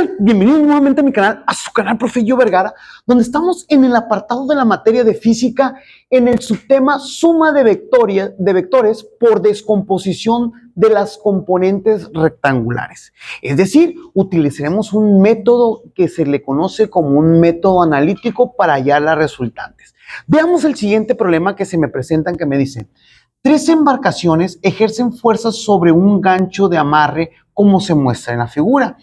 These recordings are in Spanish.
tal? Bienvenidos nuevamente a mi canal, a su canal Profe Gio Vergara, donde estamos en el apartado de la materia de física en el subtema suma de vectores por descomposición de las componentes rectangulares. Es decir, utilizaremos un método que se le conoce como un método analítico para hallar las resultantes. Veamos el siguiente problema que se me presentan, que me dice: tres embarcaciones ejercen fuerzas sobre un gancho de amarre como se muestra en la figura.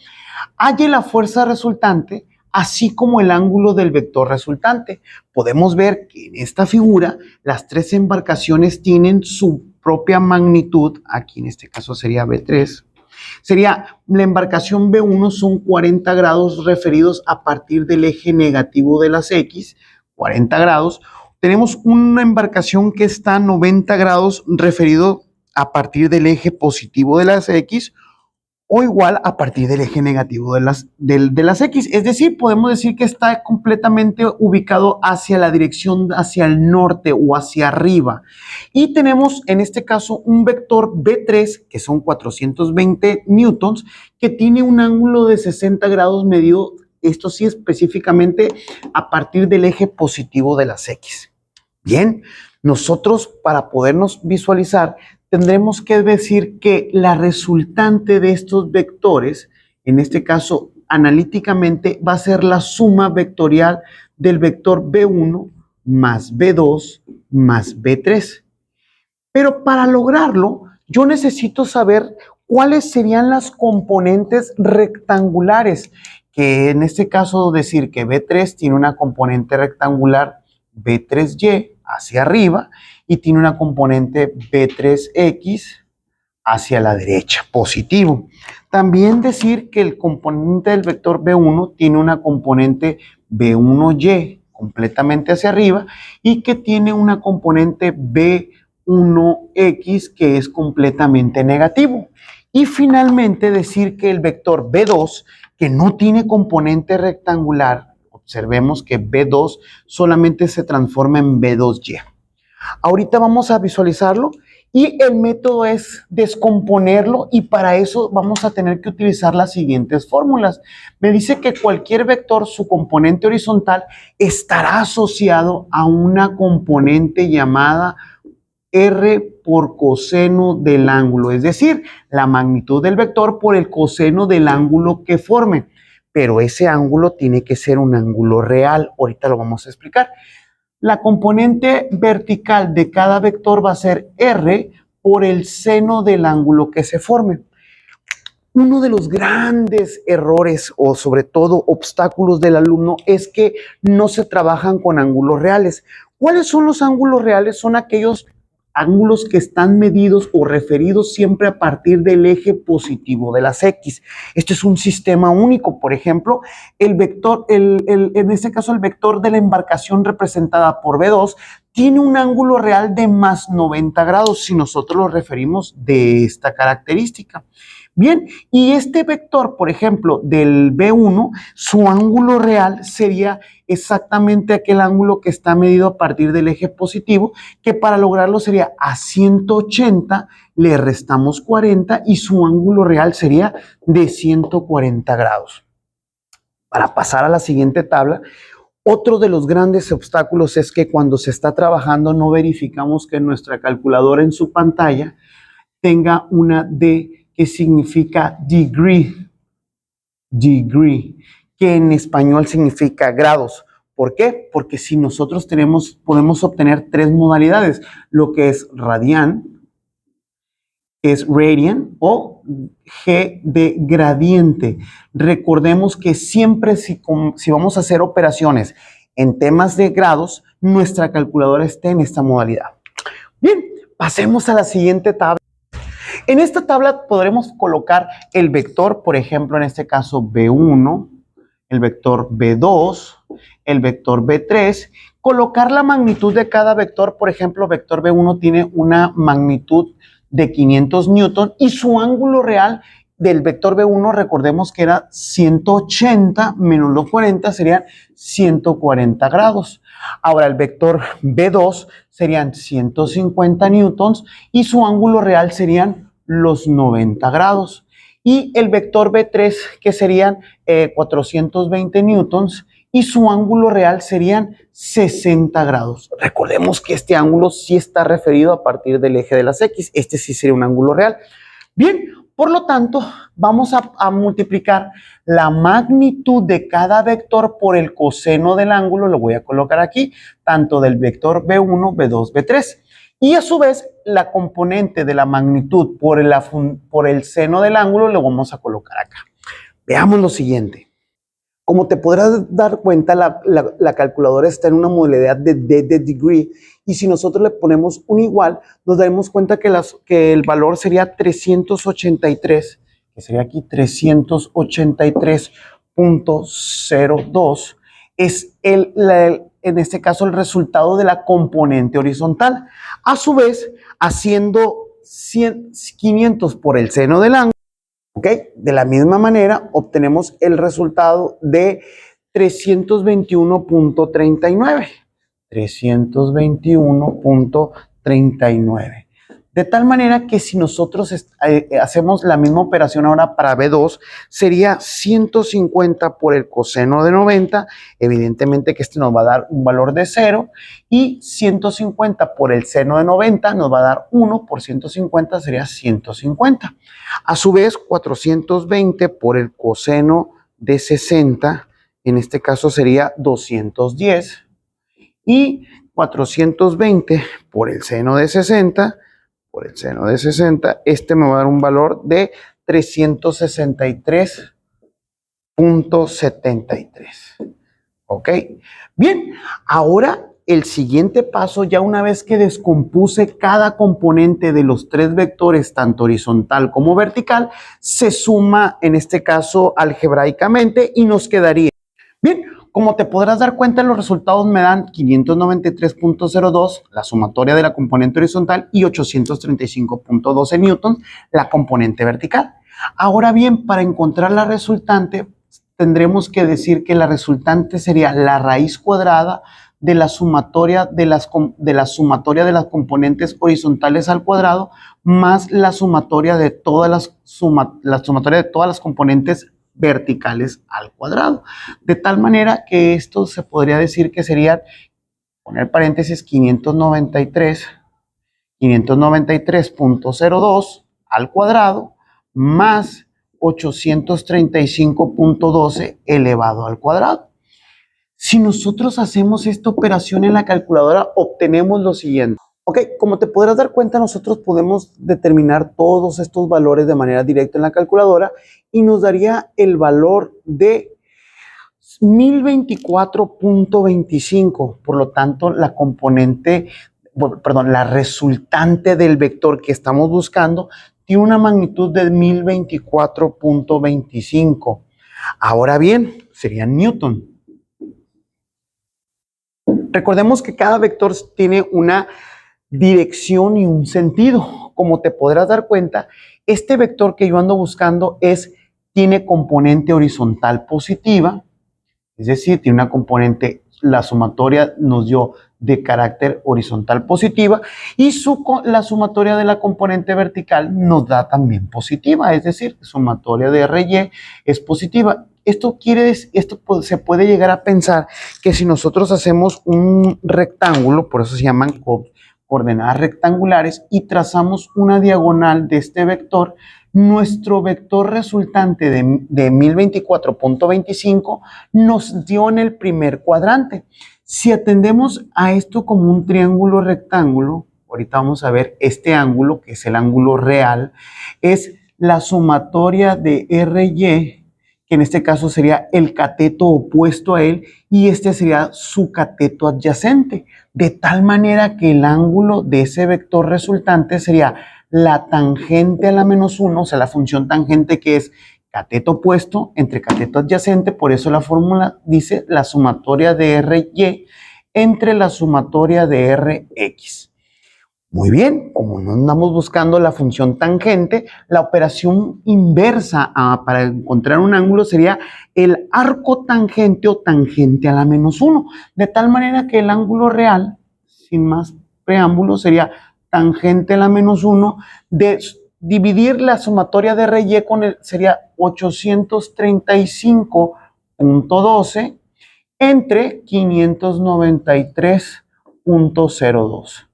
Halle la fuerza resultante, así como el ángulo del vector resultante. Podemos ver que en esta figura las tres embarcaciones tienen su propia magnitud. Aquí en este caso sería B3. Sería la embarcación B1 son 40 grados referidos a partir del eje negativo de las X, 40 grados. Tenemos una embarcación que está a 90 grados referido a partir del eje positivo de las X, o igual a partir del eje negativo de las X. Es decir, podemos decir que está completamente ubicado hacia la dirección, hacia el norte o hacia arriba. Y tenemos en este caso un vector B3, que son 420 newtons, que tiene un ángulo de 60 grados medido, esto sí específicamente a partir del eje positivo de las X. Bien, nosotros para podernos visualizar tendremos que decir que la resultante de estos vectores, en este caso analíticamente, va a ser la suma vectorial del vector B1 más B2 más B3. Pero para lograrlo, yo necesito saber cuáles serían las componentes rectangulares, que en este caso decir que B3 tiene una componente rectangular B3Y hacia arriba y tiene una componente B3X hacia la derecha, positivo. También decir que el componente del vector B1 tiene una componente B1Y completamente hacia arriba y que tiene una componente B1X que es completamente negativo. Y finalmente decir que el vector B2, que no tiene componente rectangular, observemos que B2 solamente se transforma en B2Y. Ahorita vamos a visualizarlo y el método es descomponerlo, y para eso vamos a tener que utilizar las siguientes fórmulas. Me dice que cualquier vector, su componente horizontal, estará asociado a una componente llamada R por coseno del ángulo, es decir, la magnitud del vector por el coseno del ángulo que forme. Pero ese ángulo tiene que ser un ángulo real. Ahorita lo vamos a explicar. La componente vertical de cada vector va a ser R por el seno del ángulo que se forme. Uno de los grandes errores o sobre todo obstáculos del alumno es que no se trabajan con ángulos reales. ¿Cuáles son los ángulos reales? Son aquellos ángulos que están medidos o referidos siempre a partir del eje positivo de las X. Este es un sistema único. Por ejemplo, el vector, en este caso el vector de la embarcación representada por B2 tiene un ángulo real de más 90 grados si nosotros lo referimos de esta característica. Bien, y este vector, por ejemplo, del B1, su ángulo real sería exactamente aquel ángulo que está medido a partir del eje positivo, que para lograrlo sería a 180, le restamos 40 y su ángulo real sería de 140 grados. Para pasar a la siguiente tabla, otro de los grandes obstáculos es que cuando se está trabajando no verificamos que nuestra calculadora en su pantalla tenga una D que significa degree, que en español significa grados. ¿Por qué? Porque si nosotros podemos obtener tres modalidades, lo que es radian, es radian, o G de gradiente. Recordemos que siempre si vamos a hacer operaciones en temas de grados, nuestra calculadora esté en esta modalidad. Bien, pasemos a la siguiente tabla. En esta tabla podremos colocar el vector, por ejemplo, en este caso B1, el vector B2, el vector B3, colocar la magnitud de cada vector. Por ejemplo, vector B1 tiene una magnitud de 500 newton y su ángulo real del vector B1, recordemos que era 180 menos los 40 serían 140 grados. Ahora el vector B2 serían 150 newtons y su ángulo real serían los 90 grados. y el vector B3 que serían 420 newtons y su ángulo real serían 60 grados. Recordemos que este ángulo sí está referido a partir del eje de las X. Este sí sería un ángulo real. Bien, por lo tanto, vamos a multiplicar la magnitud de cada vector por el coseno del ángulo, lo voy a colocar aquí, tanto del vector B1, B2, B3. Y a su vez, la componente de la magnitud por el seno del ángulo lo vamos a colocar acá. Veamos lo siguiente. Como te podrás dar cuenta, la calculadora está en una modalidad de D de degree, y si nosotros le ponemos un igual, nos daremos cuenta que el valor sería 383, que sería aquí 383.02, es en este caso el resultado de la componente horizontal. A su vez, haciendo 500 por el seno del ángulo, ¿ok? De la misma manera, obtenemos el resultado de 321.39. 321.39. De tal manera que si nosotros hacemos la misma operación ahora para B2, sería 150 por el coseno de 90. Evidentemente que este nos va a dar un valor de 0. Y 150 por el seno de 90 nos va a dar 1. Por 150 sería 150. A su vez, 420 por el coseno de 60, en este caso sería 210. Y 420 por el seno de 60, este me va a dar un valor de 363.73. ¿Ok? Bien, ahora el siguiente paso, ya una vez que descompuse cada componente de los tres vectores, tanto horizontal como vertical, se suma en este caso algebraicamente y nos quedaría. Bien, como te podrás dar cuenta, los resultados me dan 593.02, la sumatoria de la componente horizontal, y 835.12 newtons, la componente vertical. Ahora bien, para encontrar la resultante, tendremos que decir que la resultante sería la raíz cuadrada de la sumatoria de las componentes horizontales al cuadrado más la sumatoria de todas las componentes verticales al cuadrado. De tal manera que esto se podría decir que serían, poner paréntesis, 593.02 al cuadrado más 835.12 elevado al cuadrado. Si nosotros hacemos esta operación en la calculadora, obtenemos lo siguiente. Ok, como te podrás dar cuenta, nosotros podemos determinar todos estos valores de manera directa en la calculadora y nos daría el valor de 1024.25. Por lo tanto, la resultante del vector que estamos buscando tiene una magnitud de 1024.25. Ahora bien, sería Newton. Recordemos que cada vector tiene una dirección y un sentido. Como te podrás dar cuenta, este vector que yo ando buscando tiene componente horizontal positiva, es decir, tiene una componente, la sumatoria nos dio de carácter horizontal positiva, y la sumatoria de la componente vertical nos da también positiva, es decir, sumatoria de RY es positiva. Esto se puede llegar a pensar que si nosotros hacemos un rectángulo, por eso se llaman coordenadas rectangulares, y trazamos una diagonal de este vector, nuestro vector resultante de 1024.25 nos dio en el primer cuadrante. Si atendemos a esto como un triángulo rectángulo, ahorita vamos a ver este ángulo, que es el ángulo real, es la sumatoria de RY, que en este caso sería el cateto opuesto a él, y este sería su cateto adyacente, de tal manera que el ángulo de ese vector resultante sería la tangente a la menos 1, o sea, la función tangente, que es cateto opuesto entre cateto adyacente. Por eso la fórmula dice la sumatoria de RY entre la sumatoria de RX. Muy bien, como no andamos buscando la función tangente, la operación inversa para encontrar un ángulo sería el arco tangente o tangente a la menos 1, de tal manera que el ángulo real, sin más preámbulo, sería tangente a la menos 1 de dividir la sumatoria de R y E con sería 835.12 entre 593.02.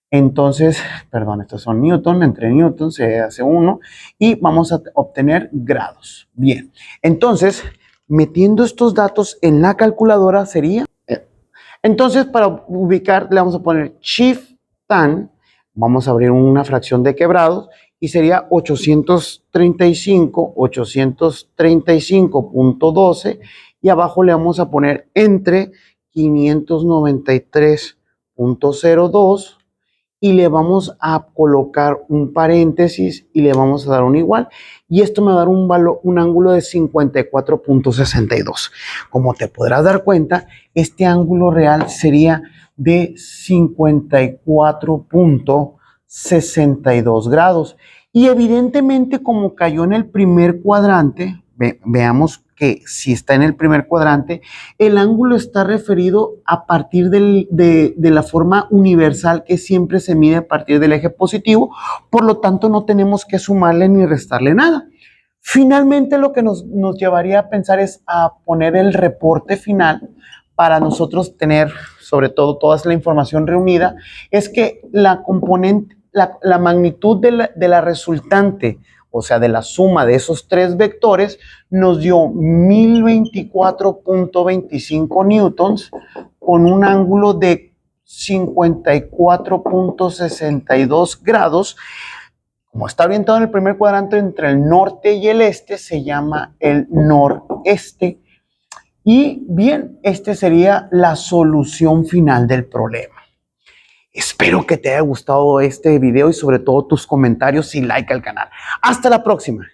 Entonces, perdón, estos son newton, entre newton se hace 1 y vamos a obtener grados. Bien, entonces, metiendo estos datos en la calculadora sería... Entonces, para ubicar, le vamos a poner shift tan, vamos a abrir una fracción de quebrados y sería 835.12 y abajo le vamos a poner entre 593.02 y le vamos a colocar un paréntesis y le vamos a dar un igual. Y esto me va a dar un ángulo de 54.62. Como te podrás dar cuenta, este ángulo real sería de 54.62 grados. Y evidentemente, como cayó en el primer cuadrante, veamos que si está en el primer cuadrante, el ángulo está referido a partir de la forma universal que siempre se mide a partir del eje positivo, por lo tanto no tenemos que sumarle ni restarle nada. Finalmente lo que nos llevaría a pensar es a poner el reporte final para nosotros tener sobre todo toda la información reunida, es que la componente, la magnitud de la resultante, o sea, de la suma de esos tres vectores, nos dio 1024.25 newtons con un ángulo de 54.62 grados. Como está orientado en el primer cuadrante entre el norte y el este, se llama el noreste. Y bien, esta sería la solución final del problema. Espero que te haya gustado este video y sobre todo tus comentarios y like al canal. Hasta la próxima.